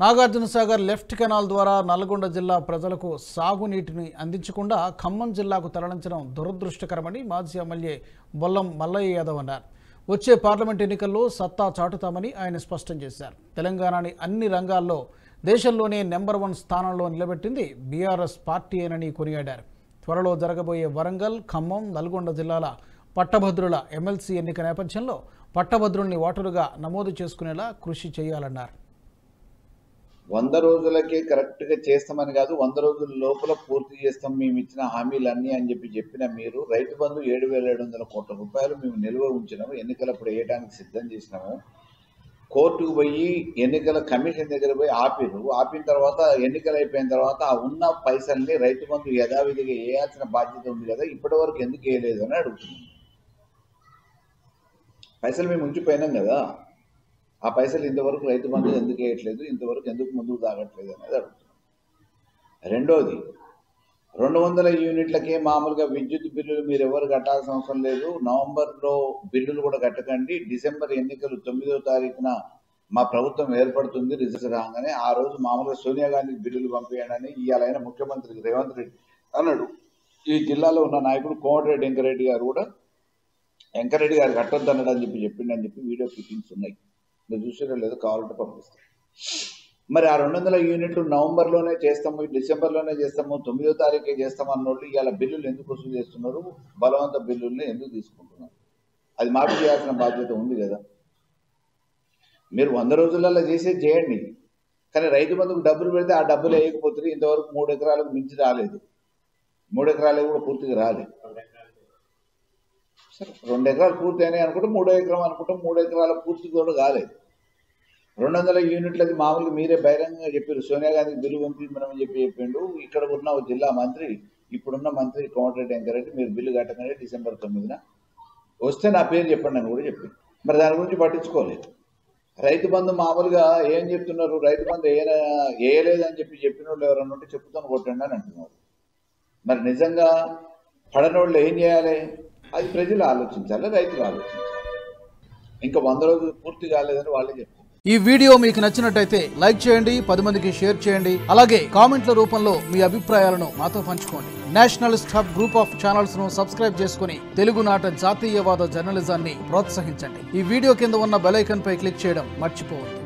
Nagarjunasagar left canal ద్వారా నల్గొండ జిల్లా ప్రజలకు సాగునీటిని అందించకుండా ఖమ్మం జిల్లాకు తరలించడం దురదృష్టకరమని మాజీ ఎమ్మెల్యే బొల్లం మల్లయ్య యాదవ్ అన్నారు. వచ్చే పార్లమెంట్ ఎన్నికల్లో సత్తా చాటుతామని ఆయన స్పష్టం చేశారు. తెలంగాణని అన్ని రంగాల్లో దేశంలోనే నెంబర్ 1 స్థానంలో నిలబెట్టింది బీఆర్ఎస్ పార్టీయేనని కొనియాడారు. త్వరలో జరగబోయే వరంగల్, ఖమ్మం, నల్గొండ జిల్లాల పట్టభద్రుల ఎమ్మెల్సీ ఎన్నిక నేపథ్యంలో పట్టభద్రుల్ని ఓటరుగా నమోదు చేసుకునేలా కృషి చేయాలన్నారు. 100 రోజులకే కరెక్ట్గా చేస్తామని కాదు, 100 రోజుల లోపల పూర్తి చేస్తాం మేము ఇచ్చిన హామీలన్నీ అని చెప్పిన మీరు రైతు బంధు 7,700 కోట్ల రూపాయలు మేము నిల్వ ఉంచినాము. ఎన్నికలప్పుడు వేయడానికి సిద్ధం చేసినాము. కోర్టుకు పోయి ఎన్నికల కమిషన్ దగ్గర పోయి ఆపిన తర్వాత ఎన్నికలు అయిపోయిన తర్వాత ఆ ఉన్న పైసల్ని రైతు బంధు యథావిధిగా వేయాల్సిన బాధ్యత ఉంది కదా, ఇప్పటి వరకు ఎందుకు వేయలేదు అని అడుగుతున్నాం. పైసలు మేము ఉంచిపోయినాం కదా, ఆ పైసలు ఇంతవరకు రైతు బంధు ఎందుకు వేయట్లేదు, ఇంతవరకు ఎందుకు ముందుకు తాగట్లేదు అనేది అడుగుతున్నాం. రెండోది, 200 యూనిట్లకే మామూలుగా విద్యుత్ బిల్లులు మీరు ఎవరు కట్టాల్సిన అవసరం లేదు. నవంబర్లో బిల్లులు కూడా కట్టకండి. డిసెంబర్ ఎన్నికలు 9వ తారీఖున మా ప్రభుత్వం ఏర్పడుతుంది, రిజల్ట్స్ రాగానే ఆ రోజు మామూలుగా సోనియా గాంధీకి బిల్లులు పంపించండి ఇవాళైన ముఖ్యమంత్రి రేవంత్ రెడ్డి అన్నాడు. ఈ జిల్లాలో ఉన్న నాయకుడు కోమటిరెడ్డి వెంకరెడ్డి గారు కూడా వెంకరెడ్డి గారు కట్టొద్దు అన్నాడు అని చెప్పిండని వీడియో క్లిప్పింగ్స్ ఉన్నాయి. మీరు చూసారో లేదో, కావాలంటే పంపిస్తాం. మరి ఆ 200 యూనిట్లు నవంబర్లోనే చేస్తాము, డిసెంబర్లోనే చేస్తాము, 9వ తారీఖే చేస్తాము అన్నోళ్ళు ఇవాళ బిల్లులు ఎందుకు వసూలు చేస్తున్నారు? బలవంత బిల్లుల్ని ఎందుకు తీసుకుంటున్నారు? అది మాఫీ చేయాల్సిన బాధ్యత ఉంది కదా. మీరు 100 రోజులలో చేయండి, కానీ రైతు బంధుకు డబ్బులు పెడితే ఆ డబ్బులు వేయకపోతే ఇంతవరకు 3 ఎకరాలకు మించి రాలేదు. 3 ఎకరాలకు కూడా పూర్తిగా రాలేదు. సరే, 2 ఎకరాలు పూర్తి అయినాయి అనుకుంటే 3వ ఎకరం అనుకుంటాం. 3 ఎకరాల పూర్తి కూడా కాలేదు. 200 యూనిట్లది మామూలుగా మీరే బహిరంగంగా చెప్పారు. సోనియా గాంధీకి బిల్లు పంపించమని చెప్పిండు. ఇక్కడ ఉన్న జిల్లా మంత్రి, ఇప్పుడున్న మంత్రి కోమటిరెడ్డి వెంకరెడ్డి మీరు బిల్లు కట్టకండి డిసెంబర్ 9న వస్తే నా పేరు చెప్పండి అని కూడా చెప్పింది. మరి దాని గురించి పట్టించుకోలేదు. రైతు బంధు మామూలుగా ఏం చెప్తున్నారు, రైతు బంధు వేయలేదని చెప్పిన వాళ్ళు ఎవరన్నా ఉంటే చెప్పుతాను కొట్టండి అని అంటున్నారు. మరి నిజంగా పడని వాళ్ళు ఏం చేయాలి? అది ప్రజలు ఆలోచించాలి, రైతులు ఆలోచించాలి. ఇంకా 100 రోజులు పూర్తి కాలేదని వాళ్ళే చెప్తారు. ఈ వీడియో మీకు నచ్చినట్టయితే లైక్ చేయండి, 10 మందికి షేర్ చేయండి. అలాగే కామెంట్ల రూపంలో మీ అభిప్రాయాలను మాతో పంచుకోండి. Nationalist hub group of channels ను సబ్స్క్రైబ్ చేసుకుని తెలుగునాట జాతీయవాద జర్నలిజాన్ని ప్రోత్సహించండి. ఈ వీడియో కింద ఉన్న బెల్ ఐకాన్ పై క్లిక్ చేయడం మర్చిపోవద్దు.